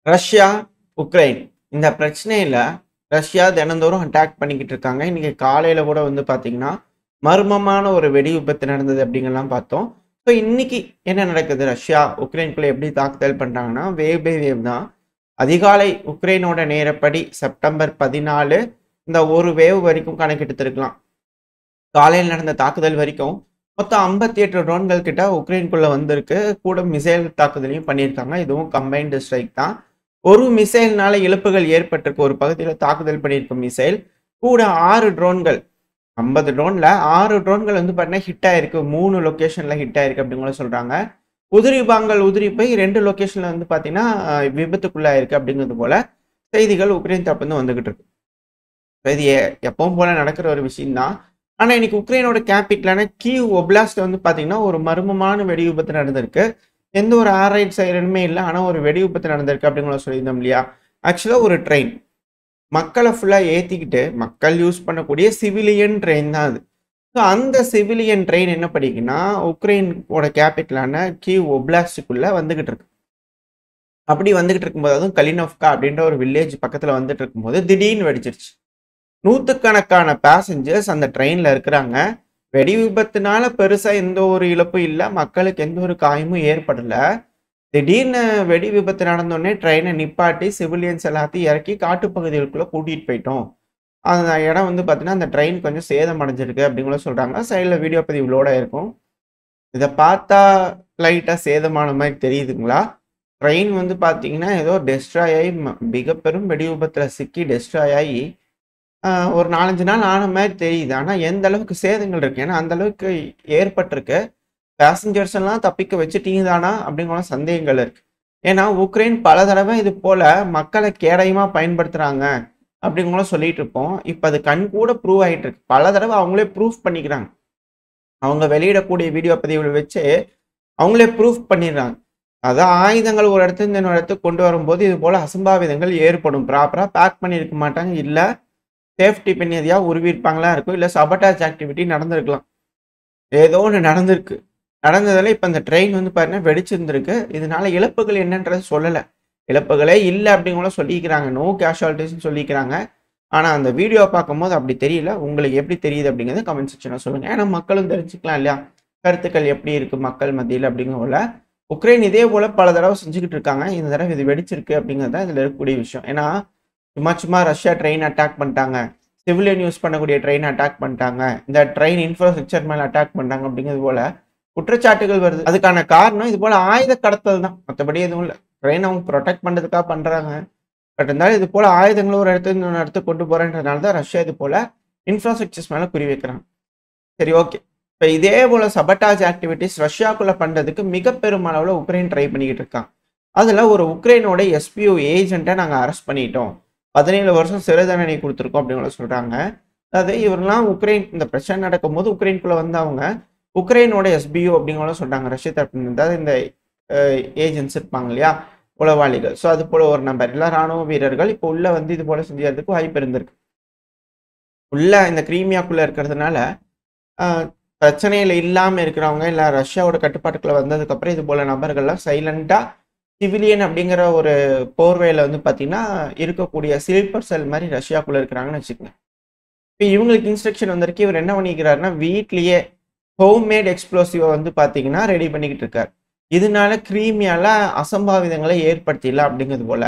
Russia, Ukraine இந்த பிரச்சனையில Russia தினந்தோறும் அட்டாக் பண்ணிக்கிட்டு இருக்காங்க. இன்னைக்கு காலையில கூட வந்து பார்த்தீங்கன்னா, மர்மமான ஒரு வெடி விபத்து நடந்தது அப்படிங்கலாம் பார்த்தோம். ஸோ இன்னைக்கு என்ன நடக்குது? ரஷ்யா, உக்ரைனுக்குள்ள எப்படி தாக்குதல் பண்றாங்கன்னா, வேவ் பை வேவ் தான். அதிகாலை உக்ரைனோட நேரப்படி செப்டம்பர் 14 இந்த ஒரு வேவ் வரைக்கும் கணக்கெடுத்திருக்கலாம். காலையில் நடந்த தாக்குதல் வரைக்கும் மொத்தம் 58 ட்ரோன்கள் கிட்ட உக்ரைனுக்குள்ள வந்திருக்கு. கூட மிசைல் தாக்குதலையும் பண்ணியிருக்காங்க. இதுவும் கம்பைன்டு ஸ்ட்ரைக் தான். ஒரு மிசைல்னால இழப்புகள் ஏற்பட்டிருக்கு. ஒரு பகுதியில் தாக்குதல் பண்ணியிருக்க மிசைல். கூட 6 ட்ரோன்கள் 50 ட்ரோன்ல 6 ட்ரோன்கள் வந்து பார்த்தீங்கன்னா ஹிட் ஆயிருக்கு. 3 லொகேஷன்ல ஹிட் ஆயிருக்கு அப்படின்னு கூட சொல்றாங்க. உதிரி போய் 2 லொகேஷன்ல வந்து பார்த்தீங்கன்னா விபத்துக்குள்ளாயிருக்கு அப்படிங்கிறது போல செய்திகள் உக்ரைன் தரப்புல வந்துகிட்டு இருக்கு. இது எப்பவும் போல நடக்கிற ஒரு விஷயம் தான். ஆனா இன்னைக்கு உக்ரைனோட கேபிட்டலான கீவ் ஒப்லாஸ்ட் வந்து பாத்தீங்கன்னா ஒரு மர்மமான வெடி விபத்து நடந்திருக்கு. எந்த ஒரு ஏர் ரைட் சைரனுமே இல்லை. ஆனா ஒரு வெடி விபத்து நடந்திருக்கு அப்படிங்கிற சொல்லியிருந்தோம் இல்லையா? ஆக்சுவலா ஒரு ட்ரெயின் மக்களை ஃபுல்லா ஏத்திக்கிட்டு மக்கள் யூஸ் பண்ணக்கூடிய சிவிலியன் ட்ரெயின் தான் அது. ஸோ அந்த சிவிலியன் ட்ரெயின் என்ன பண்ணிக்குன்னா உக்ரைனோட கேபிட்டலான கீவ் ஒப்லாஸ்டுக்குள்ள வந்துகிட்டு இருக்கு. அப்படி வந்துகிட்டு இருக்கும்போது அதுவும் கலினோவ்கா அப்படின்ற ஒரு வில்லேஜ் பக்கத்துல வந்துட்டு இருக்கும்போது திடீர்னு வெடிச்சிருச்சு. நூத்துக்கணக்கான பேசஞ்சர்ஸ் அந்த ட்ரெயின்ல இருக்கிறாங்க. வெடி விபத்துனால பெருசா எந்த ஒரு இழப்பும் இல்ல. மக்களுக்கு எந்த ஒரு காயமும் ஏற்படல. திடீர்னு வெடி விபத்து நடந்தோடனே ட்ரெயினை நிப்பாட்டி சிவிலியன்ஸ் எல்லாத்தையும் இறக்கி காட்டுப்பகுதிகளுக்குள்ள கூட்டிட்டு போயிட்டோம். அந்த இடம் வந்து பார்த்தீங்கன்னா, அந்த ட்ரெயின் கொஞ்சம் சேதம் அடைஞ்சிருக்கு அப்படின்னு சொல்றாங்க. சைடில் வீடியோ பதிவு லோட் ஆயிருக்கும். இதை பார்த்தா லைட்டா சேதமான மாதிரி தெரியுதுங்களா? ட்ரெயின் வந்து பார்த்தீங்கன்னா, ஏதோ டெஸ்ட்ராய் ஆகி மிக பெரும் வெடி விபத்துல சிக்கி டெஸ்ட்ராய் ஆகி ஒரு 4, 5 நாள் ஆன மாரி தெரியுது. ஆனா, எந்த அளவுக்கு சேதங்கள் இருக்கு? ஏன்னா, அந்த அளவுக்கு ஏற்பட்டிருக்கு. பேசஞ்சர்ஸ் எல்லாம் தப்பிக்க வச்சுட்டீங்க தானா? அப்படிங்கிற சந்தேகங்கள் இருக்கு. ஏன்னா, உக்ரைன் பல தடவை இது போல மக்கள கேடயமா பயன்படுத்துறாங்க அப்படிங்கலாம் சொல்லிட்டு இருப்போம். இப்ப அது கண்கூட ப்ரூவ் ஆயிட்டு இருக்கு. பல தடவை அவங்களே ப்ரூஃப் பண்ணிக்கிறாங்க. அவங்க வெளியிடக்கூடிய வீடியோ பதிவுகள வச்சு அவங்களே ப்ரூஃப் பண்ணிடுறாங்க. அதான் ஆயுதங்கள் ஒரு இடத்துலருந்து இன்னொரு இடத்துக்கு கொண்டு வரும்போது இது போல அசம்பாவிதங்கள் ஏற்படும். ப்ராப்பரா பேக் பண்ணியிருக்க மாட்டாங்க. இல்ல சேஃப்டி பின் எதையா உருவியிருப்பாங்களா இருக்கும். இல்ல சபட்டாஜ் ஆக்டிவிட்டி நடந்திருக்கலாம். ஏதோ ஒண்ணு நடந்திருக்கு. நடந்ததுல இப்ப இந்த ட்ரெயின் வந்து பாத்தீங்கன்னா வெடிச்சிருந்திருக்கு. இதனால இழப்புகள் என்னன்றது சொல்லல. இழப்புகளே இல்ல அப்படிங்கறத சொல்லிக்கிறாங்க. நோ கேஷுவாலிட்டீஸ்ன்னு சொல்லிக்கிறாங்க. ஆனா அந்த வீடியோ பார்க்கும்போது அப்படி தெரியல. உங்களுக்கு எப்படி தெரியுது அப்படிங்கறத கமெண்ட் செக்ஷன்ல சொல்லுங்க. ஏன்னா மக்களும் தெரிஞ்சுக்கலாம் இல்லையா? கருத்துக்கள் எப்படி இருக்கு மக்கள் மத்தியில அப்படிங்கறதுல. உக்ரைன் இதே போல பல தடவை செஞ்சுக்கிட்டு இருக்காங்க. இந்த தடவை இது வெடிச்சிருக்கு அப்படிங்கிறது தான் இதுல இருக்கக்கூடிய விஷயம். ஏன்னா சும்மா சும்மா ரஷ்யா ட்ரெயின் அட்டாக் பண்ணிட்டாங்க. சிவிலியன் யூஸ் பண்ணக்கூடிய ட்ரெயின் அட்டாக் பண்ணிட்டாங்க. இந்த ட்ரெயின் இன்ஃப்ராஸ்ட்ரக்சர் மேல அட்டாக் பண்ணாங்க அப்படிங்கிறது போல குற்றச்சாட்டுகள் வருது. அதுக்கான காரணம் இது போல ஆயுத கடத்தல் தான். மற்றபடி எதுவும் இல்ல. ட்ரெயின் அவங்க ப்ரொடெக்ட் பண்றதுக்காக பண்றாங்க. பட் இருந்தாலும் இது போல ஆயுதங்களும் ஒரு இடத்துல இன்னொரு இடத்துக்கு கொண்டு போறேன்றதுனால தான் ரஷ்யா இது போல இன்ஃப்ராஸ்ட்ரக்சர்ஸ் மேல குறி வைக்கிறாங்க. சரி, ஓகே. இப்ப இதே போல சபட்டாஜ் ஆக்டிவிட்டிஸ் ரஷ்யாக்குள்ள பண்றதுக்கு மிக பெரும் அளவுல உக்ரைன் ட்ரை பண்ணிக்கிட்டு இருக்காங்க. அதுல ஒரு உக்ரைனோட எஸ்பிஓ ஏஜென்ட்டை நாங்க அரெஸ்ட் பண்ணிட்டோம். 17 வருஷம் சிறை தண்டனை கொடுத்துருக்கோம் அப்படின்னு சொல்றாங்க. அதாவது இவரெல்லாம் உக்ரைன் இந்த பிரச்சனை நடக்கும்போது உக்ரைனுக்குள்ள வந்தவங்க உக்ரைனோட எஸ்பிஓ அப்படிங்கிற சொல்றாங்க. ரஷ்ய தரப்பு அதாவது இந்த ஏஜென்ட்ஸ் இருப்பாங்க இல்லையா? உளவாளிகள். ஸோ அது போல ஒரு நம்பர் எல்லாம் ராணுவ வீரர்கள் இப்போ உள்ள வந்து இது போல செஞ்சதுக்கு வாய்ப்பு இருந்திருக்கு. உள்ள இந்த கிரீமியாக்குள்ள இருக்கிறதுனால பிரச்சனையில இல்லாம இருக்கிறவங்க இல்ல ரஷ்யாவோட கட்டுப்பாட்டுக்குள்ள வந்ததுக்கு அப்புறம் இது போல நபர்கள்லாம் சைலண்டா சிவிலியன் அப்படிங்கிற ஒரு போர்வையில வந்து பாத்தீங்கன்னா இருக்கக்கூடிய ஸ்லீப்பர் செல் மாதிரி ரஷ்யாக்குள்ள இருக்கிறாங்கன்னு வச்சுக்கோங்க. இப்போ இவங்களுக்கு இன்ஸ்ட்ரக்ஷன் வந்திருக்கு. இவர் என்ன பண்ணிக்கிறாருன்னா வீட்லயே ஹோம்மேட் எக்ஸ்ப்ளோசிவ் வந்து பாத்தீங்கன்னா ரெடி பண்ணிக்கிட்டு இருக்காரு. இதனால கிரீமியால அசம்பாவிதங்களை ஏற்படுத்திடலாம் அப்படிங்கிறது போல.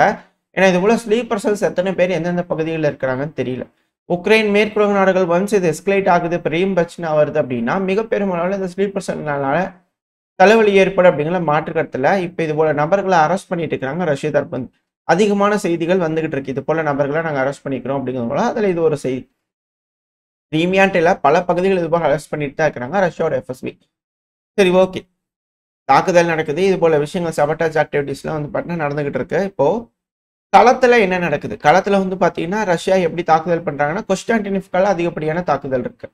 ஏன்னா இது போல ஸ்லீப்பர் செல்ஸ் எத்தனை பேர் எந்தெந்த பகுதிகளில் இருக்கிறாங்கன்னு தெரியல. உக்ரைன் மேற்குலக நாடுகள் ஒன்ஸ் இது எஸ்கலேட் ஆகுது, பெரிய பிரச்சனை வருது அப்படின்னா மிகப்பெரும் அளவில் இந்த ஸ்லீப்பர் செல்னால தலைவலி ஏற்படும் அப்படிங்கிற மாற்றுக்கருத்துல இப்ப இது போல நபர்களை அரெஸ்ட் பண்ணிட்டு இருக்காங்க ரஷ்ய தரப்பு. அதிகமான செய்திகள் வந்துகிட்டு இருக்கு. இது போல நபர்களை நாங்க அரெஸ்ட் பண்ணிக்கிறோம் அப்படிங்கிறது போல அதுல இது ஒரு செய்தி. கிரீமியான்ட்டுல பல பகுதிகள் இது போல அரெஸ்ட் பண்ணிட்டு தான் இருக்கிறாங்க ரஷ்யாவோட எஃப்எஸ்பி. சரி, ஓகே. தாக்குதல் நடக்குது. இது போல விஷயங்கள் சபட்டாஜ் ஆக்டிவிட்டிஸ்லாம் வந்து பார்த்தீங்கன்னா நடந்துகிட்டு இருக்கு. இப்போ களத்துல என்ன நடக்குது? களத்துல வந்து பாத்தீங்கன்னா ரஷ்யா எப்படி தாக்குதல் பண்றாங்கன்னா கொஸ்டான்டினிவ்கால அதிகப்படியான தாக்குதல் இருக்கு.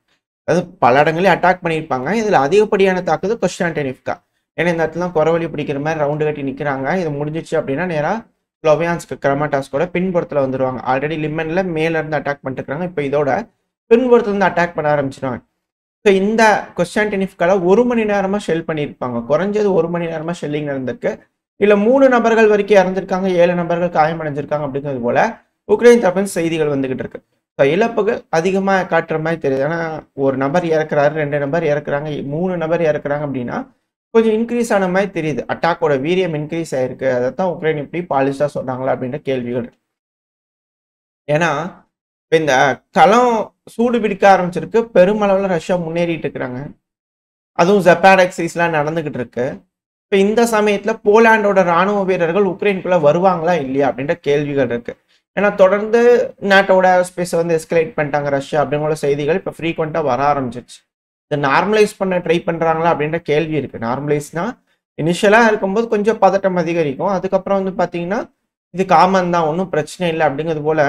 அதாவது பல இடங்களையும் அட்டாக் பண்ணியிருப்பாங்க. இதுல அதிகப்படியான தாக்குதல் கொஸ்டான்டினிவ்கா. ஏன்னா இந்த இடத்துல குறவழி பிடிக்கிற மாதிரி ரவுண்டு கட்டி நிக்கிறாங்க. இது முடிஞ்சிச்சு அப்படின்னா நேரா ஸ்லோவியான்ஸ்க் கிரமாட்டாஸ்கோட பின்புறத்துல வந்துருவாங்க. ஆல்ரெடி லிமன்ல மேல இருந்து அட்டாக் பண்ணிட்டு இருக்காங்க. இப்போ இதோட பின்புறத்துல இருந்து அட்டாக் பண்ண ஆரம்பிச்சிருவாங்க. ஸோ இந்த கொஸ்டான்டினிவ்கால 1 மணி நேரமா ஷெல் பண்ணியிருப்பாங்க. குறைஞ்சது 1 மணி நேரமா ஷெல்லிங் நடந்திருக்கு. இல்ல 3 நபர்கள் வரைக்கும் இறந்திருக்காங்க, 7 நபர்கள் காயமடைஞ்சிருக்காங்க அப்படிங்கிறது போல உக்ரைன் தரப்பின் செய்திகள் வந்துகிட்டு இருக்கு. இழப்புகள் அதிகமா காட்டுற மாதிரி தெரியுது. ஏன்னா ஒரு நபர் இறக்குறாரு, 2 நபர் இறக்குறாங்க, 3 நபர் இறக்குறாங்க அப்படின்னா கொஞ்சம் இன்க்ரீஸ் ஆன மாதிரி தெரியுது. அட்டாக்கோட வீரியம் இன்க்ரீஸ் ஆயிருக்கு. அதைத்தான் உக்ரைன் இப்படி பாலிஷா சொன்னாங்களா அப்படின்ற கேள்விகள் இருக்கு. ஏன்னா இப்ப இந்த களம் சூடு பிடிக்க ஆரம்பிச்சிருக்கு. பெருமளவுல ரஷ்யா முன்னேறிட்டு இருக்கிறாங்க. அதுவும் ஜெப்பாட் எக்ஸைஸ்லாம் நடந்துகிட்டு இருக்கு. இப்ப இந்த சமயத்துல போலாண்டோட ராணுவ வீரர்கள் உக்ரைனுக்குள்ள வருவாங்களா இல்லையா அப்படின்ற கேள்விகள் இருக்கு. ஏன்னா தொடர்ந்து நாட்டோட ஸ்பேஸை வந்து எஸ்கலேட் பண்ணிட்டாங்க ரஷ்யா அப்படிங்கிற செய்திகள் இப்போ ஃப்ரீக்வெண்டா வர ஆரம்பிச்சிருச்சு. இதை நார்மலைஸ் பண்ண ட்ரை பண்றாங்களா அப்படின்ற கேள்வி இருக்கு. நார்மலைஸ்னா இனிஷியலா இருக்கும்போது கொஞ்சம் பதட்டம் அதிகரிக்கும். அதுக்கப்புறம் வந்து பாத்தீங்கன்னா இது காமன் தான், ஒன்றும் பிரச்சனை இல்லை அப்படிங்கிறது போல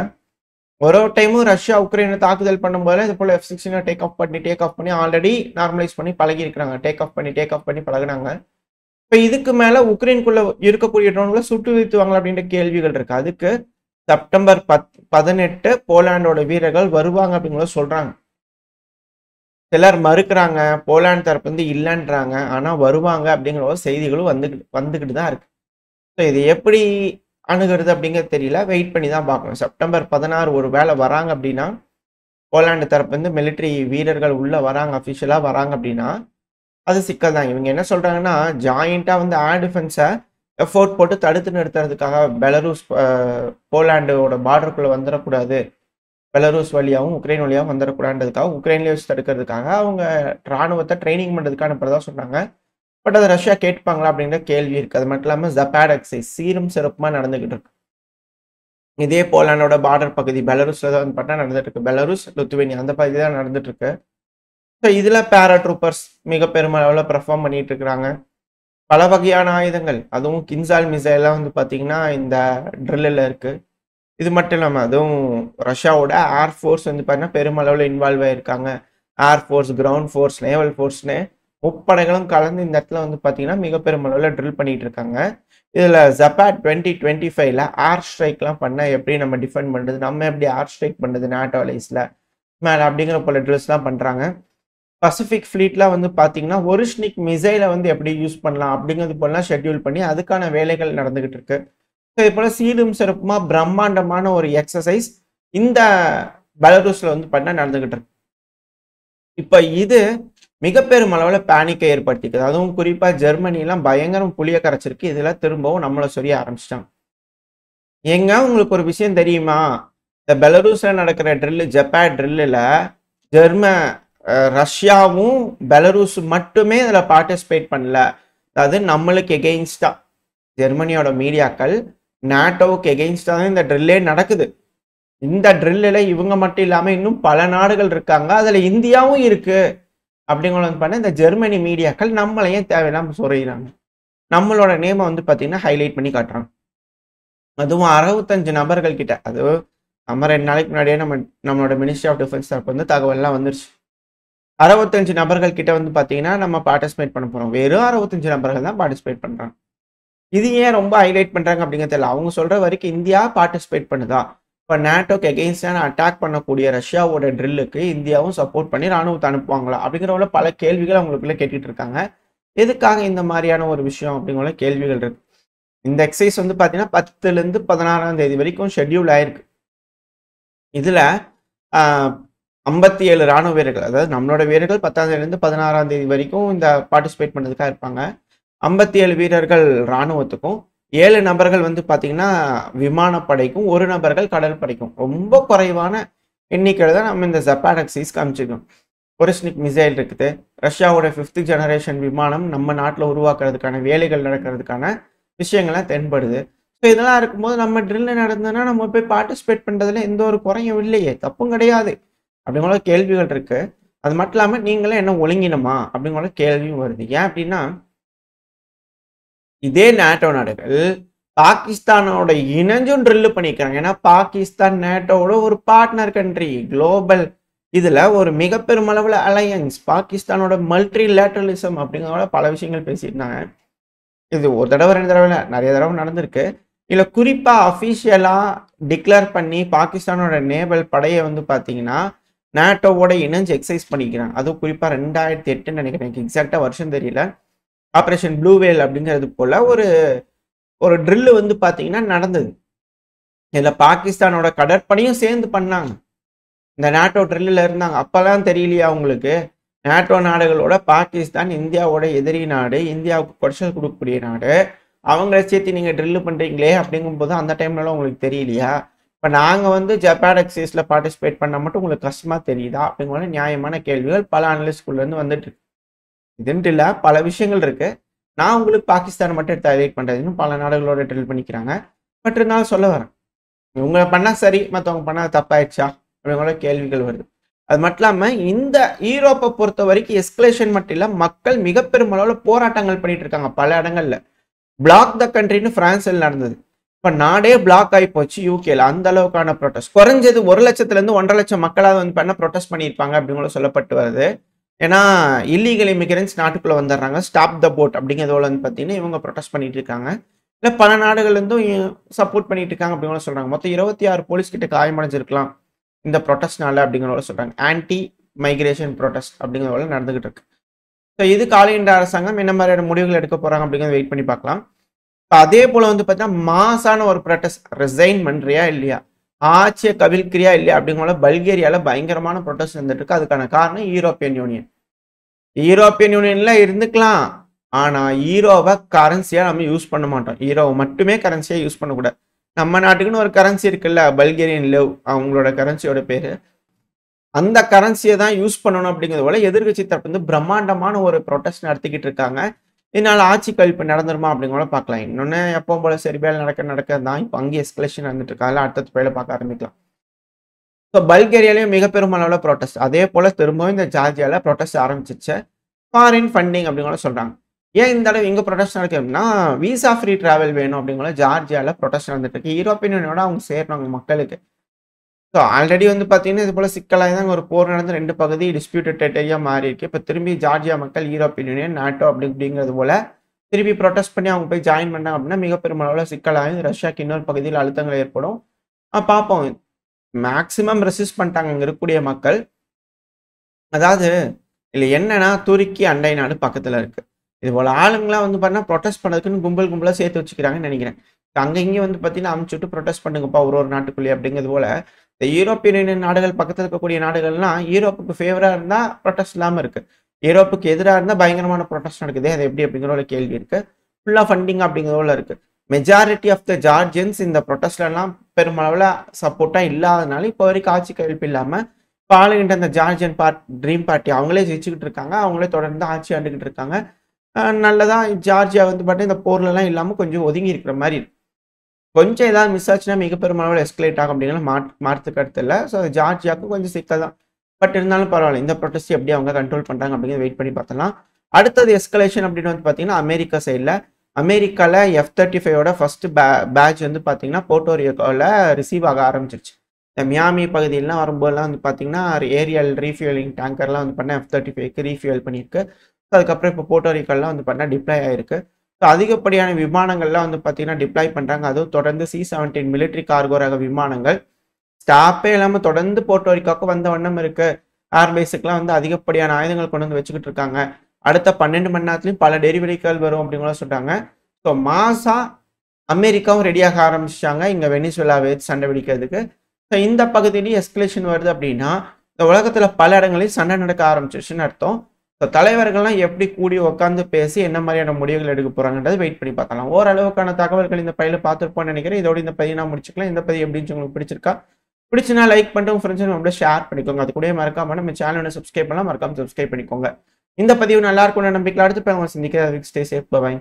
ஒரு டைமும் ரஷ்யா உக்ரைனை தாக்குதல் பண்ணும்போது இது போல F-16 டேக் ஆஃப் பண்ணி ஆல்ரெடி நார்மலைஸ் பண்ணி பழகி இருக்கிறாங்க. டேக் ஆஃப் பண்ணி பழகினாங்க. இப்ப இதுக்கு மேல உக்ரைனுக்குள்ள இருக்கக்கூடிய ட்ரோன்களை சுட்டு வீழ்த்துவாங்களா அப்படின்ற கேள்விகள் இருக்கு. அதுக்கு செப்டம்பர் 18 போலாண்டோட வீரர்கள் வருவாங்க அப்படிங்கிற சொல்றாங்க. சிலர் மறுக்கிறாங்க, போலாந்து தரப்பு வந்து இல்லைன்றாங்க. ஆனா வருவாங்க அப்படிங்கிற ஒரு செய்திகளும் வந்துகிட்டு தான் இருக்கு. இது எப்படி அணுகிறது அப்படிங்கிறது தெரியல. வெயிட் பண்ணி தான் பார்க்கணும். செப்டம்பர் 16 ஒரு வேளை வராங்க அப்படின்னா, போலாந்து தரப்பு வந்து மிலிட்டரி வீரர்கள் உள்ள வராங்க, அபிஷியலா வராங்க அப்படின்னா அது சிக்கல் தான். இவங்க என்ன சொல்றாங்கன்னா, ஜாயிண்டா வந்து ஏர் டிஃபென்ஸை எஃபோர்ட் போட்டு தடுத்து நிறுத்துறதுக்காக பெலரூஸ் போலாண்டோட பார்டருக்குள்ள வந்துடக்கூடாது, பெலரூஸ் வழியாகவும் உக்ரைன் வழியாகவும் வந்துடக்கூடாதுக்காக உக்ரைன்லேயே வச்சு தடுக்கிறதுக்காக அவங்க ராணுவத்தை ட்ரைனிங் பண்ணுறதுக்கு அனுப்புறதா சொன்னாங்க. பட் அதை ரஷ்யா கேட்பாங்களா அப்படிங்கிற கேள்வி இருக்கு. அது மட்டும் இல்லாமல் ஜெப்பாட் எக்ஸைஸ் சீரும் சிறப்புமா நடந்துகிட்டு இருக்கு. இதே போலாண்டோட பார்டர் பகுதி பெலரூஸ்ல தான் வந்து பார்த்தா நடந்துட்டு இருக்கு. பெலரூஸ் லித்துவேனியா அந்த பகுதி தான் நடந்துட்டு இருக்கு. ஸோ இதுல பேராட்ரூப்பர்ஸ் மிக பெருமளவில் பெர்ஃபார்ம் பண்ணிட்டு இருக்கிறாங்க. பல வகையான ஆயுதங்கள், அதுவும் கின்சால் மிசைலாம் வந்து பார்த்தீங்கன்னா இந்த ட்ரில்லில் இருக்கு. இது மட்டும் இல்லாமல் அதுவும் ரஷ்யாவோட ஏர்ஃபோர்ஸ் வந்து பார்த்தீங்கன்னா பெருமளவில் இன்வால்வ் ஆயிருக்காங்க. ஏர்ஃபோர்ஸ், கிரவுண்ட் ஃபோர்ஸ், நேவல் ஃபோர்ஸ்னு முப்படைகளும் கலந்து இந்த இடத்துல வந்து பார்த்தீங்கன்னா மிக பெருமளவில் ட்ரில் பண்ணிட்டு இருக்காங்க. இதில் ஜெப்பாட் 2025ல ஏர் ஸ்ட்ரைக்லாம் பண்ணால் எப்படி நம்ம டிஃபெண்ட் பண்ணுறது, நம்ம எப்படி ஏர் ஸ்ட்ரைக் பண்ணுறது நேட்டோ அலைஸ்ல மேலே அப்படிங்கிற போல ட்ரில்ஸ்லாம் பண்ணுறாங்க. பசிபிக் ஃப்ளீட்ல வந்து பார்த்தீங்கன்னா ஒரிஷ்னிக் மிசைலை வந்து எப்படி யூஸ் பண்ணலாம் அப்படிங்கிறது போலாம் ஷெட்யூல் பண்ணி அதுக்கான வேலைகள் நடந்துகிட்டு இருக்கு. இது போல சீரும் சிறப்புமா பிரம்மாண்டமான ஒரு எக்ஸசைஸ் இந்த பெலரூஸ்ல வந்து பண்ண நடந்துகிட்டு இருக்கு. இப்ப இது மிக பெரும் அளவில் பேனிக்கை ஏற்படுத்திக்குது. அதுவும் குறிப்பா ஜெர்மனிலாம் பயங்கரம் புளிய கரைச்சிருக்கு. இதுல திரும்பவும் நம்மளை சொல்ல ஆரம்பிச்சிட்டாங்க. ஏங்க உங்களுக்கு ஒரு விஷயம் தெரியுமா, இந்த பெலரூஸ்ல நடக்கிற ட்ரில் ஜெப்பாட் ட்ரில்லில் ரஷ்யாவும் பெலரூஸ் மட்டுமே இதில் பார்ட்டிசிபேட் பண்ணல. அதாவது நம்மளுக்கு எகெயின்ஸ்டா ஜெர்மனியோட மீடியாக்கள் நாட்டோவுக்கு எகெயின்ஸ்டா தான் இந்த ட்ரில்லே நடக்குது. இந்த ட்ரில்லில் இவங்க மட்டும் இல்லாமல் இன்னும் பல நாடுகள் இருக்காங்க, அதில் இந்தியாவும் இருக்கு அப்படிங்கிறது பண்ண இந்த ஜெர்மனி மீடியாக்கள் நம்மளையும் தேவையில்லாமல் சொல்றாங்க. நம்மளோட நேமை வந்து பார்த்தீங்கன்னா ஹைலைட் பண்ணி காட்டுறாங்க. அதுவும் 65 நபர்கள் கிட்ட, அது நம்ம 2 நாளைக்கு முன்னாடியே நம்மளோட மினிஸ்ட்ரி ஆஃப் டிஃபென்ஸ் தரப்பு வந்து தகவல்லாம் வந்துருச்சு. 65 நபர்கள் கிட்ட வந்து பார்த்தீங்கன்னா நம்ம பார்ட்டிசிபேட் பண்ண போறோம். வெறும் 65 நபர்கள் தான் பார்ட்டிசிபேட் பண்றாங்க. இது ஏன் ரொம்ப ஹைலைட் பண்றாங்க அப்படிங்கிறது தெரியல. அவங்க சொல்ற வரைக்கும் இந்தியா பார்ட்டிசிபேட் பண்ணுதா, இப்போ நேட்டோக்கு எகெயின்ஸ்டான அட்டாக் பண்ணக்கூடிய ரஷ்யாவோட ட்ரில்லுக்கு இந்தியாவும் சப்போர்ட் பண்ணி ராணுவத்தை அனுப்புவாங்களா அப்படிங்கிற பல கேள்விகள் அவங்களுக்குள்ள கேட்டுட்டு இருக்காங்க. எதுக்காக இந்த மாதிரியான ஒரு விஷயம் அப்படிங்கிற கேள்விகள் இருக்கு. இந்த எக்ஸசைஸ் வந்து பார்த்தீங்கன்னா 10லேருந்து 16ஆம் தேதி வரைக்கும் ஷெட்யூல் ஆயிருக்கு. இதுல 57 ராணுவ வீரர்கள், அதாவது நம்மளோட வீரர்கள் 10ஆம் தேதியிலிருந்து 16ஆம் தேதி வரைக்கும் இந்த பார்ட்டிசிபேட் பண்ணதுக்காக இருப்பாங்க. 57 வீரர்கள் ராணுவத்துக்கும் 7 நபர்கள் வந்து பார்த்தீங்கன்னா விமானப்படைக்கும், 1 நபர்கள் கடல் படைக்கும். ரொம்ப குறைவான எண்ணிக்கையில் தான் நம்ம இந்த ஜெப்பாட் எக்ஸசைஸ் காமிச்சிருக்கோம். ஒரிஷ்னிக் மிசைல் இருக்குது, ரஷ்யாவோட 5th ஜெனரேஷன் விமானம் நம்ம நாட்டில் உருவாக்குறதுக்கான வேலைகள் நடக்கிறதுக்கான விஷயங்கள்லாம் தென்படுது. ஸோ இதெல்லாம் இருக்கும்போது நம்ம ட்ரில் நடந்ததுன்னா நம்ம போய் பார்ட்டிசிபேட் பண்ணுறதுல எந்த ஒரு குறையும் இல்லையே, தப்பும் கிடையாது அப்படிங்கிற கேள்விகள் இருக்கு. அது மட்டும் இல்லாமல் நீங்களே என்ன ஒழுங்கினமா அப்படிங்கிற கேள்வியும் வருது. ஏன் அப்படின்னா இதே நேட்டோ நாடுகள் பாகிஸ்தானோட இணைஞ்சும் ட்ரில் பண்ணிக்கிறாங்க. ஏன்னா பாகிஸ்தான் நேட்டோட ஒரு பார்ட்னர் கண்ட்ரி, குளோபல் இதுல ஒரு மிக பெருமளவுல அலையன்ஸ், பாகிஸ்தானோட மல்டி லேட்டரலிசம் அப்படிங்கிற பல விஷயங்கள் பேசியிருந்தாங்க. இது ஒரு தடவை 2 தடவை நிறைய தடவை நடந்திருக்கு. இல்லை குறிப்பா அஃபீஷியலா டிக்ளேர் பண்ணி பாகிஸ்தானோட நேவல் படையை வந்து பார்த்தீங்கன்னா நேட்டோவோட இணைஞ்சு எக்ஸசைஸ் பண்ணிக்கிறாங்க. அதுவும் குறிப்பா 2008 நினைக்கிறேன், எக்ஸாக்டா வருஷம் தெரியல. ஆப்ரேஷன் ப்ளூ வேல் அப்படிங்கிறது போல ஒரு ஒரு ட்ரில்லு வந்து பார்த்தீங்கன்னா நடந்தது. இதுல பாகிஸ்தானோட கடற்படையும் சேர்ந்து பண்ணாங்க. இந்த நாட்டோ ட்ரில்லுல இருந்தாங்க. அப்பலாம் தெரியலையா உங்களுக்கு? நாட்டோ நாடுகளோட பாகிஸ்தான் இந்தியாவோட எதிரி நாடு, இந்தியாவுக்கு குடைச்சல் குடுக்கக்கூடிய நாடு. அவங்கள சேர்த்து நீங்க ட்ரில்லு பண்றீங்களே அப்படிங்கும்போது அந்த டைம்லலாம் உங்களுக்கு தெரியலையா? இப்ப நாங்க வந்து ஜப்பான் எக்ஸைஸ்ல பார்ட்டிசிபேட் பண்ணா மட்டும் உங்களுக்கு கஷ்டமா தெரியுதா? அப்படிங்கிற நியாயமான கேள்விகள் பல அனலிஸ்ட்குள்ள இருந்து வந்துட்டு இருக்கு. இதுன்ட்டு இல்ல, பல விஷயங்கள் இருக்கு. நான் உங்களுக்கு பாகிஸ்தான் மட்டும் எடுத்து ஹைலைட் பண்றது. இன்னும் பல நாடுகளோட ட்ரில் பண்ணிக்கிறாங்க. பட் இருந்தாலும் சொல்ல வரேன். இவங்க பண்ணா சரி, மத்தவங்க பண்ணா தப்பாயிடுச்சா? அப்படிங்கிற கேள்விகள் வருது. அது மட்டும் இல்லாம இந்த ஈரோப்பை பொறுத்த வரைக்கும் எஸ்கலேஷன் மட்டும் இல்ல, மக்கள் மிக பெருமளவுல போராட்டங்கள் பண்ணிட்டு இருக்காங்க பல இடங்கள்ல. பிளாக் த கண்ட்ரின்னு பிரான்ஸ்ல நடந்தது. இப்ப நாடே பிளாக் ஆகி போச்சு யூகேல. அந்த அளவுக்கான ப்ரொடெஸ்ட். குறைஞ்சது 1,00,000 இருந்து 1,50,000 மக்களாவது வந்து பண்ண ப்ரொடெஸ்ட் பண்ணியிருப்பாங்க அப்படிங்கிற சொல்லப்பட்டு வருது. ஏன்னா இல்லீகல் இமிகிரன்ஸ் நாட்டுக்குள்ள வந்துடுறாங்க. ஸ்டாப் த போட் அப்படிங்கிறதோட வந்து பார்த்தீங்கன்னா இவங்க ப்ரொடெஸ்ட் பண்ணிட்டு இருக்காங்க. இல்ல பல நாடுகள்ல இருந்தும் சப்போர்ட் பண்ணிட்டு இருக்காங்க அப்படிங்கிற சொல்றாங்க. மொத்தம் 26 போலீஸ் கிட்ட காயமடைஞ்சிருக்கலாம் இந்த ப்ரொடெஸ்ட்னால அப்படிங்கிற சொல்றாங்க. ஆன்டி மைக்ரேஷன் ப்ரொடெஸ்ட் அப்படிங்கிறத நடந்துகிட்டு இருக்கு. ஸோ இது காலையின்ற அரசாங்கம் என்ன மாதிரியான முடிவுகள் எடுக்க போறாங்க அப்படிங்கிறத வெயிட் பண்ணி பார்க்கலாம். அதே போல வந்து பார்த்தீங்கன்னா மாசான ஒரு ப்ரொடெஸ்ட். ரிசைன் பண்றியா இல்லையா, ஆட்சியை கவிழ்க்கிறியா இல்லையா அப்படிங்கிற பல்கேரியால பயங்கரமான ப்ரொடெஸ்ட் வந்துட்டு இருக்கு. அதுக்கான காரணம் யூரோப்பியன் யூனியன். யூரோப்பியன் யூனியன்ல இருந்துக்கலாம். ஆனா ஈரோவை கரன்சியா நம்ம யூஸ் பண்ண மாட்டோம். ஈரோவை மட்டுமே கரன்சியா யூஸ் பண்ணக்கூடாது. நம்ம நாட்டுக்குன்னு ஒரு கரன்சி இருக்குல்ல, பல்கேரியன் லெவ் அவங்களோட கரன்சியோட பேரு. அந்த கரன்சியை தான் யூஸ் பண்ணணும் அப்படிங்கிறது போல எதிர்கட்சி தரப்பு வந்து பிரம்மாண்டமான ஒரு ப்ரொடெஸ்ட் நடத்திக்கிட்டு இருக்காங்க. இதனால ஆட்சி கவிழ்ப்பு நடந்துருமா அப்படிங்கிற பார்க்கலாம். இன்னொன்னு எப்பவும் போல செர்பியால நடக்கிறது தான். இப்போ அங்கே எஸ்கலேஷன் நடந்துட்டு இருக்கு. அதெல்லாம் அடுத்த பேல பார்க்க ஆரம்பிக்கலாம். ஸோ பல்கேரியாலையும் மிக பெரும் அளவில் ப்ரொடெஸ்ட். அதே போல திரும்பவும் இந்த ஜார்ஜியால ப்ரொடெஸ்ட் ஆரம்பிச்சிச்சு. ஃபாரின் ஃபண்டிங் அப்படிங்கிற சொல்றாங்க. ஏன் இந்த தடவை இங்க ப்ரொடெஸ்ட் நடக்குது அப்படின்னா, விசா ஃப்ரீ டிராவல் வேணும் அப்படிங்கிற ஜார்ஜியால ப்ரொடெஸ்ட் நடந்துட்டு இருக்கு. யூரோப்பியன் யூனியனோட அவங்க சேர்றாங்க மக்களுக்கு. ஸோ ஆல்ரெடி வந்து பார்த்தீங்கன்னா, இது போல சிக்கலாக தான் ஒரு போர் நடந்து 2 பகுதி டிஸ்பியூட்டட் டெரிட்டரியா மாறி இருக்கு. இப்போ திரும்பி ஜார்ஜியா மக்கள் யூரோப்பியன் யூனியன், நாட்டோ அப்படிங்கிறது போல திருப்பி ப்ரொடெஸ்ட் பண்ணி அவங்க போய் ஜாயின் பண்ணாங்க அப்படின்னா மிக பெருமளவில் சிக்கலாகும். ரஷ்யாவுக்கு இன்னொரு பகுதியில் அழுத்தங்கள் ஏற்படும். பார்ப்போம். மேக்சிமம் ரெசிஸ்ட் பண்ணிட்டாங்க அங்க இருக்கக்கூடிய மக்கள். அதாவது இதுல என்னன்னா, துருக்கி அண்டை நாடு பக்கத்துல இருக்கு. இது போல ஆளுங்களாம் வந்து பார்த்தீங்கன்னா ப்ரொடெஸ்ட் பண்ணதுக்குன்னு கும்பல் கும்பலா சேர்த்து வச்சுக்கிறாங்கன்னு நினைக்கிறேன். அங்க இங்கேயும் வந்து பார்த்தீங்கன்னா அமுச்சு விட்டு ப்ரொடெஸ்ட் பண்ணுங்கப்பா ஒரு நாட்டுக்குள்ளேயே அப்படிங்கிறது போல இந்த யூரோப்பியன் யூனியன் நாடுகள் பக்கத்தில் இருக்கக்கூடிய நாடுகள்லாம் யூரோப்புக்கு ஃபேவரா இருந்தா ப்ரொடெஸ்ட் இல்லாம இருக்கு. யூரோப்புக்கு எதிராக இருந்தா பயங்கரமான ப்ரொடெஸ்ட் நடக்குது. அது எப்படி அப்படிங்கிற ஒரு கேள்வி இருக்கு. ஃபுல்லா ஃபண்டிங் அப்படிங்கிறதுல இருக்கு. மெஜாரிட்டி ஆஃப் த ஜார்ஜியன்ஸ் இந்த ப்ரொடெஸ்ட்ல எல்லாம் பெருமளவுல சப்போர்ட்டா இல்லாதனால இப்போ வரைக்கும் ஆட்சி கவிழ்ப்பு இல்லாம ஆளுகின்ற அந்த ஜார்ஜியன் ட்ரீம் பார்ட்டி அவங்களே ஜெயிச்சுக்கிட்டு இருக்காங்க. அவங்களே தொடர்ந்து ஆட்சி ஆண்டுகிட்டு இருக்காங்க. நல்லதா ஜார்ஜியா வந்து பார்த்தீங்கன்னா இந்த போர்ல எல்லாம் இல்லாம கொஞ்சம் ஒதுங்கி இருக்கிற மாதிரி இருக்கு. கொஞ்சம் ஏதாவது மிஸ் ஆச்சுன்னா மிக பெருமளவில் எஸ்கலேட் ஆகும் அப்படிங்கிற மாற்று கருத்து இல்லை. ஸோ ஜார்ஜியாவுக்கும் கொஞ்சம் சிக்கல் தான். பட் இருந்தாலும் பரவாயில்ல. இந்த ப்ரொடெஸ்ட் எப்படி அவங்க கண்ட்ரோல் பண்றாங்க அப்படிங்கிறத வெயிட் பண்ணி பார்த்தலாம். அடுத்தது எஸ்கலேஷன் அப்படின்னு வந்து பார்த்தீங்கன்னா அமெரிக்கா சைடில் அமெரிக்காவில் F-35 ஃபர்ஸ்ட் பேட்ச் வந்து பார்த்தீங்கன்னா போர்ட்டோரியோவில் ரிசீவ் ஆக ஆரம்பிச்சிருச்சு. இந்த மியாமி பகுதியிலாம் வரும்போதெல்லாம் வந்து பார்த்தீங்கன்னா ஏரியல் ரீஃபியூலிங் டேங்கர்லாம் வந்து பண்ண F-35க்கு ரீஃபியூல் பண்ணியிருக்கு. அதுக்கப்புறம் இப்போ போர்ட்டோரியோலாம் வந்து பண்ண டிப்ளாய் ஆயிருக்கு. ஸோ அதிகப்படியான விமானங்கள்லாம் வந்து பார்த்தீங்கன்னா டிப்ளாய் பண்ணுறாங்க. அதுவும் தொடர்ந்து C-17 மிலிட்ரி கார்கோ ரக விமானங்கள் ஸ்டாப்பே இல்லாமல் தொடர்ந்து போர்ட்டோரிக்கோக்கு வந்த வண்ணம் இருக்கு. ஏர்பேஸுக்குலாம் வந்து அதிகப்படியான ஆயுதங்கள் கொண்டு வந்து வச்சுக்கிட்டு இருக்காங்க. அடுத்த 12 மணி நேரத்துலையும் பல டெலிவரிகள் வரும் அப்படிங்கிற சொல்றாங்க. ஸோ மாசா அமெரிக்காவும் ரெடியாக ஆரம்பிச்சிட்டாங்க இங்க வெனிசுவேலாவை சண்டை வெடிக்கிறதுக்கு. ஸோ இந்த பகுதியிலேயும் எஸ்கலேஷன் வருது அப்படின்னா இந்த உலகத்துல பல இடங்களில் சண்டை நடக்க ஆரம்பிச்சிருச்சுன்னு அர்த்தம். ஸோ தலைவர்கள்லாம் எப்படி கூடி உட்காந்து பேசி என்ன மாதிரியான முடிவுகள் எடுக்க போறாங்கன்றதை வெயிட் பண்ணி பார்க்கலாம். ஓரளவுக்கான தகவல்கள் இந்த பையில பார்த்துருப்போம்னு நினைக்கிறேன். இதோட இந்த பதிவு நான் முடிச்சுக்கலாம். இந்த பதிவு எப்படி உங்களுக்கு பிடிச்சிருக்கா? பிடிச்சுனா லைக் பண்ணிட்டு உங்க ஃப்ரெண்ட்ஸ் நம்மள ஷேர் பண்ணிக்கோங்க. அது கூட மறக்காம நம்ம சேனலை சப்ஸ்கிரைப் பண்ணலாம். மறக்காம சப்ஸ்கிரைப் பண்ணிக்கோங்க. இந்த பதிவு நல்லா இருக்கும்னு நம்பிக்கை. அடுத்து போய் அவங்க சந்திக்கிறேன். Stay safe. பை.